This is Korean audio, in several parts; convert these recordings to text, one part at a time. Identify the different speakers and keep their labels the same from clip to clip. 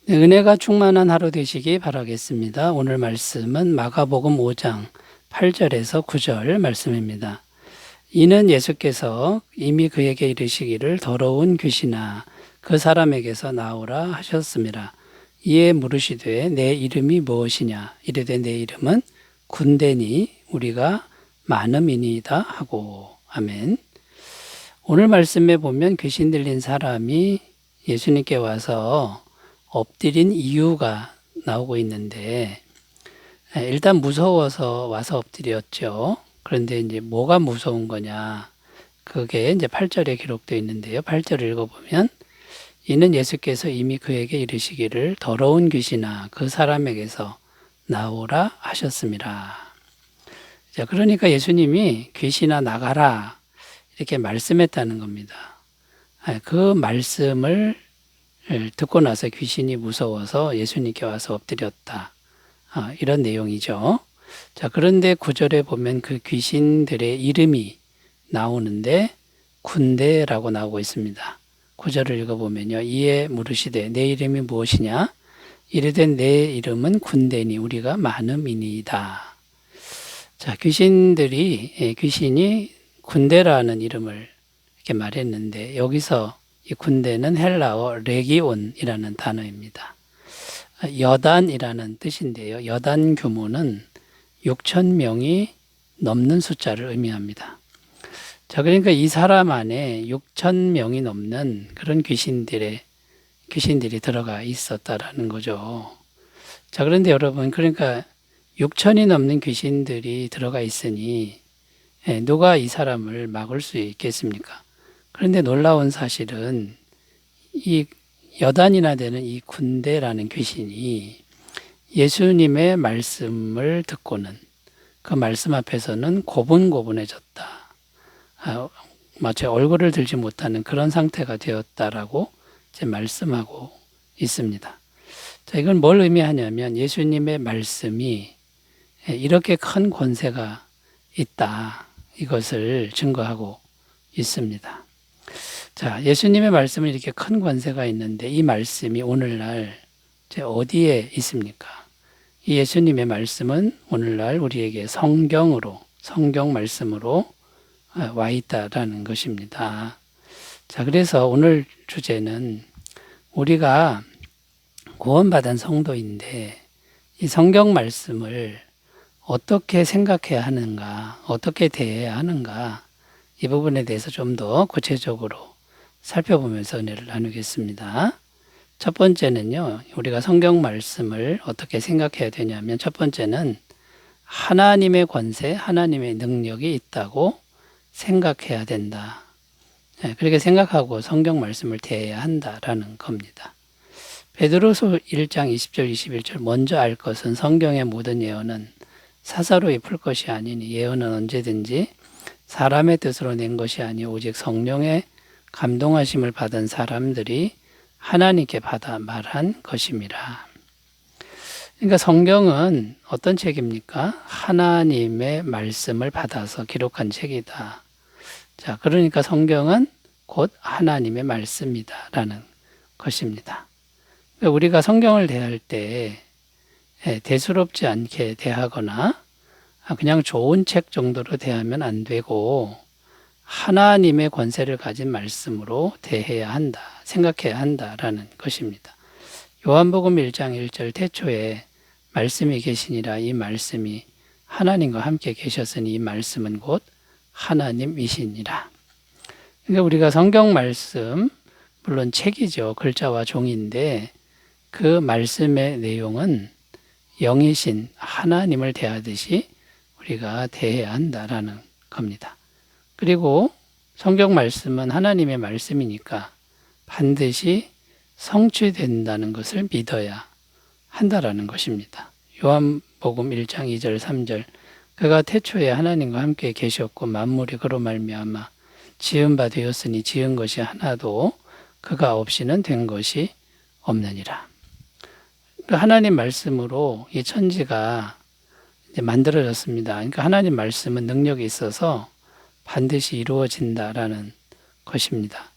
Speaker 1: 네, 은혜가 충만한 하루 되시기 바라겠습니다. 오늘 말씀은 마가복음 5장 8절에서 9절 말씀입니다. 이는 예수께서 이미 그에게 이르시기를 더러운 귀신아 그 사람에게서 나오라 하셨습니다. 이에 물으시되 내 이름이 무엇이냐 이르되 내 이름은 군대니 우리가 많음이니이다 하고. 아멘. 오늘 말씀에 보면 귀신 들린 사람이 예수님께 와서 엎드린 이유가 나오고 있는데, 일단 무서워서 와서 엎드렸죠. 그런데 이제 뭐가 무서운 거냐? 그게 이제 8절에 기록되어 있는데요. 8절 읽어보면 이는 예수께서 이미 그에게 이르시기를 더러운 귀신아 그 사람에게서 나오라 하셨습니다. 자, 그러니까 예수님이 귀신아 나가라 이렇게 말씀했다는 겁니다. 그 말씀을 듣고 나서 귀신이 무서워서 예수님께 와서 엎드렸다. 이런 내용이죠. 자, 그런데 9절에 보면 그 귀신들의 이름이 나오는데 군대라고 나오고 있습니다. 9절을 읽어보면요. 이에 물으시되 내 이름이 무엇이냐? 이르되 내 이름은 군대니 우리가 많음이니이다. 자, 귀신이 군대라는 이름을 이렇게 말했는데 여기서 이 군대는 헬라어 레기온이라는 단어입니다. 여단이라는 뜻인데요. 여단 규모는 6천 명이 넘는 숫자를 의미합니다. 자, 그러니까 이 사람 안에 6천 명이 넘는 그런 귀신들이 들어가 있었다라는 거죠. 자, 그런데 여러분, 그러니까 6천이 넘는 귀신들이 들어가 있으니 누가 이 사람을 막을 수 있겠습니까? 그런데 놀라운 사실은 이 여단이나 되는 이 군대라는 귀신이 예수님의 말씀을 듣고는 그 말씀 앞에서는 고분고분해졌다. 마치 얼굴을 들지 못하는 그런 상태가 되었다라고 이제 말씀하고 있습니다. 자, 이건 뭘 의미하냐면 예수님의 말씀이 이렇게 큰 권세가 있다. 이것을 증거하고 있습니다. 자, 예수님의 말씀은 이렇게 큰 권세가 있는데 이 말씀이 오늘날 어디에 있습니까? 이 예수님의 말씀은 오늘날 우리에게 성경 말씀으로 와 있다라는 것입니다. 자, 그래서 오늘 주제는 우리가 구원받은 성도인데 이 성경 말씀을 어떻게 생각해야 하는가, 어떻게 대해야 하는가, 이 부분에 대해서 좀 더 구체적으로 살펴보면서 은혜를 나누겠습니다. 첫 번째는요, 우리가 성경 말씀을 어떻게 생각해야 되냐면, 첫 번째는 하나님의 권세, 하나님의 능력이 있다고 생각해야 된다. 그렇게 생각하고 성경 말씀을 대해야 한다라는 겁니다. 베드로서 1장 20절 21절 먼저 알 것은 성경의 모든 예언은 사사로 입을 것이 아니니 예언은 언제든지 사람의 뜻으로 낸 것이 아니 오직 성령의 감동하심을 받은 사람들이 하나님께 받아 말한 것임이라. 그러니까 성경은 어떤 책입니까? 하나님의 말씀을 받아서 기록한 책이다. 자, 그러니까 성경은 곧 하나님의 말씀이다라는 것입니다. 우리가 성경을 대할 때 대수롭지 않게 대하거나 그냥 좋은 책 정도로 대하면 안 되고 하나님의 권세를 가진 말씀으로 대해야 한다, 생각해야 한다라는 것입니다. 요한복음 1장 1절 태초에 말씀이 계시니라 이 말씀이 하나님과 함께 계셨으니 이 말씀은 곧 하나님이시니라. 그러니까 우리가 성경 말씀, 물론 책이죠. 글자와 종인데 그 말씀의 내용은 영이신 하나님을 대하듯이 우리가 대해야 한다라는 겁니다. 그리고 성경 말씀은 하나님의 말씀이니까 반드시 성취된다는 것을 믿어야 한다라는 것입니다. 요한복음 1장 2절 3절 그가 태초에 하나님과 함께 계셨고 만물이 그로 말미암아 지은 바 되었으니 지은 것이 하나도 그가 없이는 된 것이 없느니라. 하나님 말씀으로 이 천지가 이제 만들어졌습니다. 그러니까 하나님 말씀은 능력이 있어서 반드시 이루어진다라는 것입니다.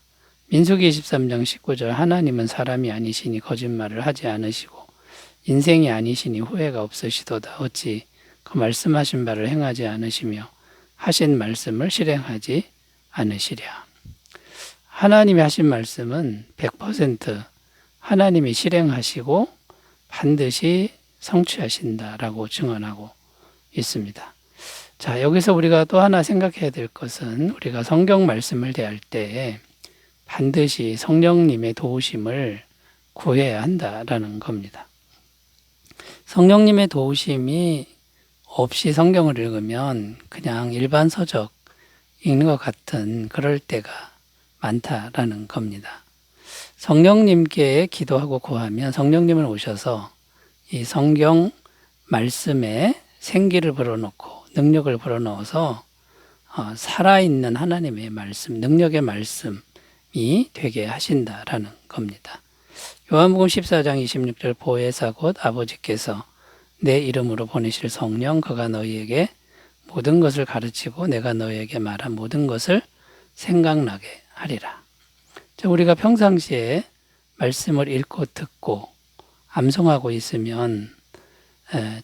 Speaker 1: 민수기 23장 19절 하나님은 사람이 아니시니 거짓말을 하지 않으시고 인생이 아니시니 후회가 없으시도다. 어찌 그 말씀하신 바를 행하지 않으시며 하신 말씀을 실행하지 않으시랴. 하나님이 하신 말씀은 100% 하나님이 실행하시고 반드시 성취하신다라고 증언하고 있습니다. 자, 여기서 우리가 또 하나 생각해야 될 것은 우리가 성경 말씀을 대할 때 반드시 성령님의 도우심을 구해야 한다라는 겁니다. 성령님의 도우심이 없이 성경을 읽으면 그냥 일반 서적 읽는 것 같은 그럴 때가 많다라는 겁니다. 성령님께 기도하고 구하면 성령님은 오셔서 이 성경 말씀에 생기를 불어넣고 능력을 불어넣어서 살아있는 하나님의 말씀, 능력의 말씀이 되게 하신다라는 겁니다. 요한복음 14장 26절 보혜사 곧 아버지께서 내 이름으로 보내실 성령 그가 너희에게 모든 것을 가르치고 내가 너희에게 말한 모든 것을 생각나게 하리라. 우리가 평상시에 말씀을 읽고 듣고 암송하고 있으면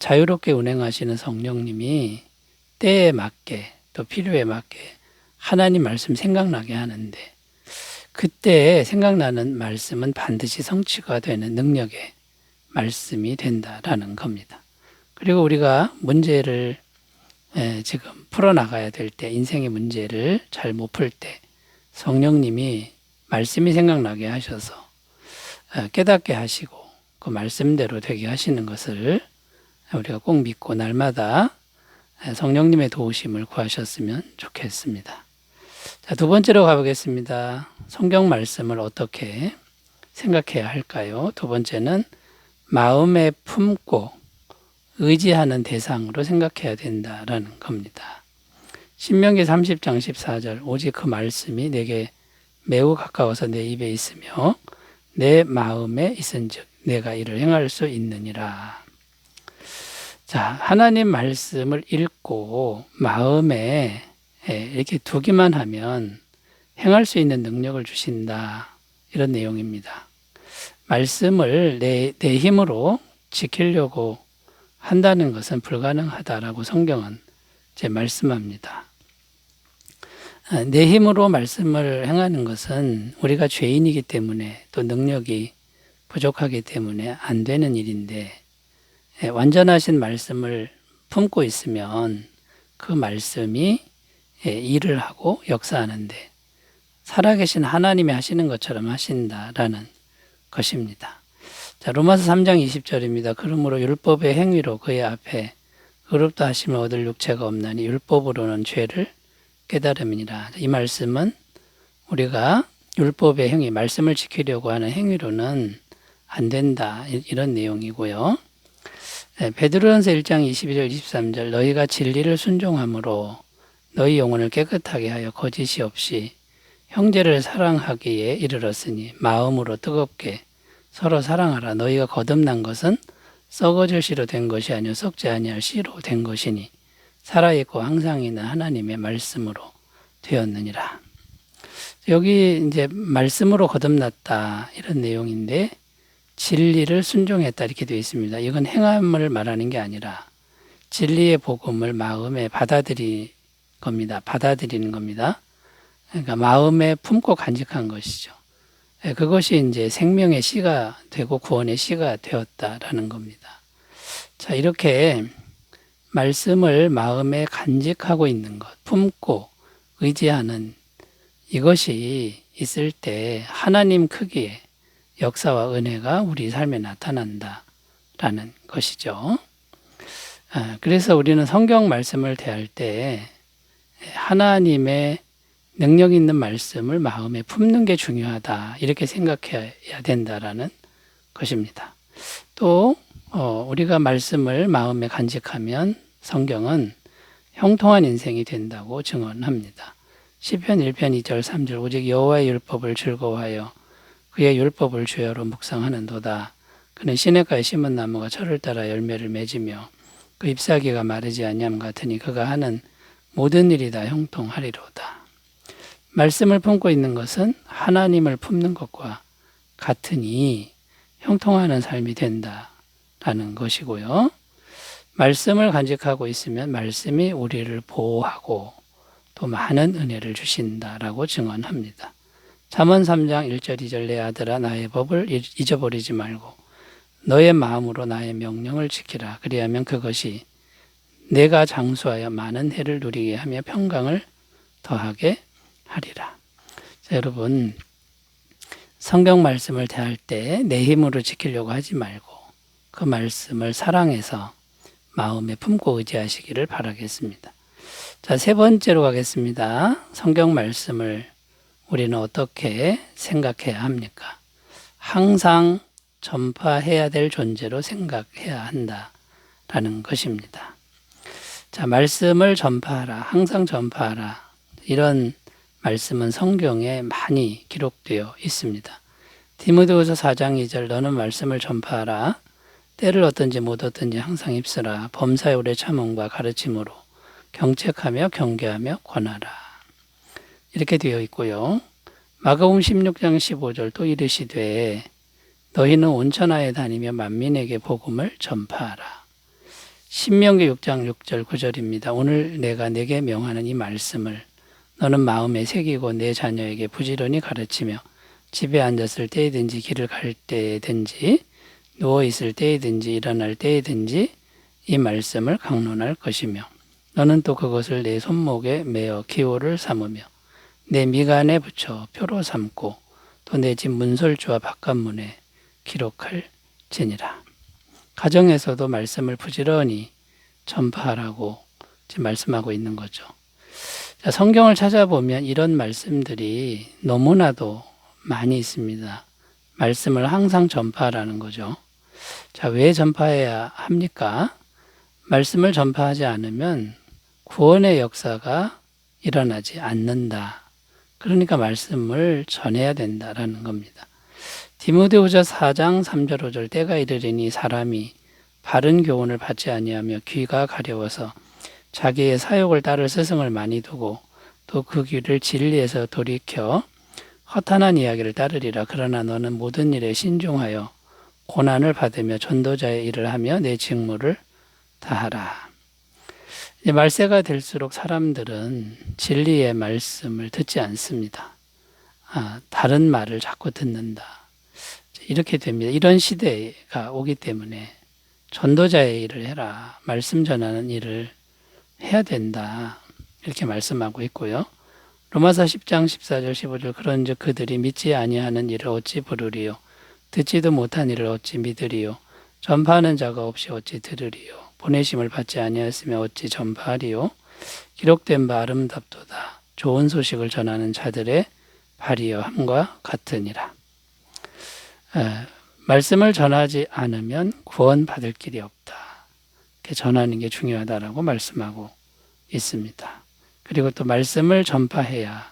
Speaker 1: 자유롭게 운행하시는 성령님이 때에 맞게 또 필요에 맞게 하나님 말씀 생각나게 하는데 그때 생각나는 말씀은 반드시 성취가 되는 능력의 말씀이 된다라는 겁니다. 그리고 우리가 문제를 지금 풀어나가야 될 때 인생의 문제를 잘 못 풀 때 성령님이 말씀이 생각나게 하셔서 깨닫게 하시고 그 말씀대로 되게 하시는 것을 우리가 꼭 믿고 날마다 성령님의 도우심을 구하셨으면 좋겠습니다. 자, 두 번째로 가보겠습니다. 성경 말씀을 어떻게 생각해야 할까요? 두 번째는 마음에 품고 의지하는 대상으로 생각해야 된다라는 겁니다. 신명기 30장 14절 오직 그 말씀이 내게 매우 가까워서 내 입에 있으며 내 마음에 있은즉 내가 이를 행할 수 있느니라. 자, 하나님 말씀을 읽고 마음에 이렇게 두기만 하면 행할 수 있는 능력을 주신다. 이런 내용입니다. 말씀을 내 힘으로 지키려고 한다는 것은 불가능하다라고 성경은 말씀합니다. 내 힘으로 말씀을 행하는 것은 우리가 죄인이기 때문에 또 능력이 부족하기 때문에 안 되는 일인데 완전하신 말씀을 품고 있으면 그 말씀이 일을 하고 역사하는데 살아계신 하나님이 하시는 것처럼 하신다라는 것입니다. 자, 로마서 3장 20절입니다. 그러므로 율법의 행위로 그의 앞에 의롭다 하심을 얻을 육체가 없나니 율법으로는 죄를 깨달음이니라. 이 말씀은 우리가 율법의 행위, 말씀을 지키려고 하는 행위로는 안 된다. 이런 내용이고요. 베드로전서 1장 22절 23절 너희가 진리를 순종함으로 너희 영혼을 깨끗하게 하여 거짓이 없이 형제를 사랑하기에 이르렀으니 마음으로 뜨겁게 서로 사랑하라. 너희가 거듭난 것은 썩어질 씨로 된 것이 아니요 썩지 아니할 씨로 된 것이니 살아있고 항상 있는 하나님의 말씀으로 되었느니라. 여기 이제 말씀으로 거듭났다 이런 내용인데 진리를 순종했다 이렇게 되어 있습니다. 이건 행함을 말하는 게 아니라 진리의 복음을 마음에 받아들이는 겁니다. 그러니까 마음에 품고 간직한 것이죠. 그것이 이제 생명의 씨가 되고 구원의 씨가 되었다라는 겁니다. 자, 이렇게 말씀을 마음에 간직하고 있는 것, 품고 의지하는 이것이 있을 때 하나님 크기의 역사와 은혜가 우리 삶에 나타난다라는 것이죠. 그래서 우리는 성경 말씀을 대할 때 하나님의 능력 있는 말씀을 마음에 품는 게 중요하다. 이렇게 생각해야 된다라는 것입니다. 또 우리가 말씀을 마음에 간직하면 성경은 형통한 인생이 된다고 증언합니다. 시편 1편 2절 3절 오직 여호와의 율법을 즐거워하여 그의 율법을 주야로 묵상하는도다. 그는 시냇가에 심은 나무가 철을 따라 열매를 맺으며 그 잎사귀가 마르지 아니함 같으니 그가 하는 모든 일이 다 형통하리로다. 말씀을 품고 있는 것은 하나님을 품는 것과 같으니 형통하는 삶이 된다라는 것이고요. 말씀을 간직하고 있으면 말씀이 우리를 보호하고 또 많은 은혜를 주신다라고 증언합니다. 잠언 3장 1절 2절 내 아들아 나의 법을 잊어버리지 말고 너의 마음으로 나의 명령을 지키라. 그리하면 그것이 내가 장수하여 많은 해를 누리게 하며 평강을 더하게 하리라. 자, 여러분 성경 말씀을 대할 때 내 힘으로 지키려고 하지 말고 그 말씀을 사랑해서 마음에 품고 의지하시기를 바라겠습니다. 자, 세 번째로 가겠습니다. 성경 말씀을 우리는 어떻게 생각해야 합니까? 항상 전파해야 될 존재로 생각해야 한다라는 것입니다. 자, 말씀을 전파하라, 항상 전파하라. 이런 말씀은 성경에 많이 기록되어 있습니다. 디모데후서 4장 2절 너는 말씀을 전파하라. 때를 얻든지 못 얻든지 항상 입쓰라. 범사에 오래 참음과 가르침으로 경책하며 경계하며 권하라. 이렇게 되어 있고요. 마가복음 16장 15절 또 이르시되 너희는 온 천하에 다니며 만민에게 복음을 전파하라. 신명기 6장 6절 9절입니다. 오늘 내가 네게 명하는 이 말씀을 너는 마음에 새기고 내 자녀에게 부지런히 가르치며 집에 앉았을 때이든지 길을 갈 때든지 누워있을 때이든지 일어날 때이든지 이 말씀을 강론할 것이며 너는 또 그것을 내 손목에 매어 기호를 삼으며 내 미간에 붙여 표로 삼고 또 내 집 문설주와 바깥문에 기록할지니라. 가정에서도 말씀을 부지런히 전파하라고 지금 말씀하고 있는 거죠. 자, 성경을 찾아보면 이런 말씀들이 너무나도 많이 있습니다. 말씀을 항상 전파하라는 거죠. 자, 왜 전파해야 합니까? 말씀을 전파하지 않으면 구원의 역사가 일어나지 않는다. 그러니까 말씀을 전해야 된다라는 겁니다. 디모데후서 4장 3절 5절 때가 이르리니 사람이 바른 교훈을 받지 아니하며 귀가 가려워서 자기의 사욕을 따를 스승을 많이 두고 또 그 귀를 진리에서 돌이켜 허탄한 이야기를 따르리라. 그러나 너는 모든 일에 신중하여 고난을 받으며 전도자의 일을 하며 내 직무를 다하라. 이제 말세가 될수록 사람들은 진리의 말씀을 듣지 않습니다. 다른 말을 자꾸 듣는다. 이렇게 됩니다. 이런 시대가 오기 때문에 전도자의 일을 해라. 말씀 전하는 일을 해야 된다. 이렇게 말씀하고 있고요. 로마서 10장 14절 15절 그런즉 그들이 믿지 아니하는 일을 어찌 부르리요. 듣지도 못한 일을 어찌 믿으리요. 전파하는 자가 없이 어찌 들으리요. 보내심을 받지 아니하였으며 어찌 전파하리요. 기록된 바 아름답도다. 좋은 소식을 전하는 자들의 발이여 함과 같으니라. 말씀을 전하지 않으면 구원받을 길이 없다. 이렇게 전하는 게 중요하다라고 말씀하고 있습니다. 그리고 또 말씀을 전파해야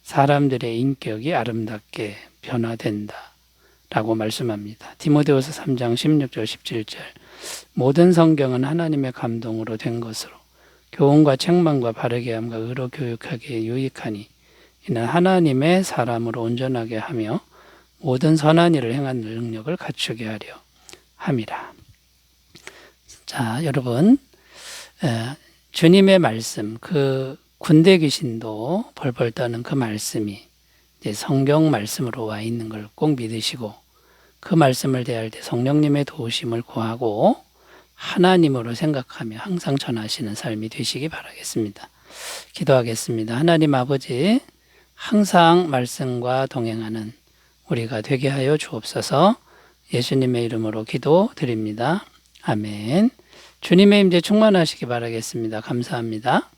Speaker 1: 사람들의 인격이 아름답게 변화된다 라고 말씀합니다. 디모데후서 3장 16절 17절 모든 성경은 하나님의 감동으로 된 것으로 교훈과 책망과 바르게 함과 의로 교육하기에 유익하니 이는 하나님의 사람으로 온전하게 하며 모든 선한 일을 행하는 능력을 갖추게 하려 함이라. 자, 여러분 주님의 말씀, 그 군대 귀신도 벌벌 떠는 그 말씀이 이제 성경 말씀으로 와 있는 걸 꼭 믿으시고 그 말씀을 대할 때 성령님의 도우심을 구하고 하나님으로 생각하며 항상 전하시는 삶이 되시기 바라겠습니다. 기도하겠습니다. 하나님 아버지, 항상 말씀과 동행하는 우리가 되게 하여 주옵소서. 예수님의 이름으로 기도드립니다. 아멘. 주님의 임재 충만하시기 바라겠습니다. 감사합니다.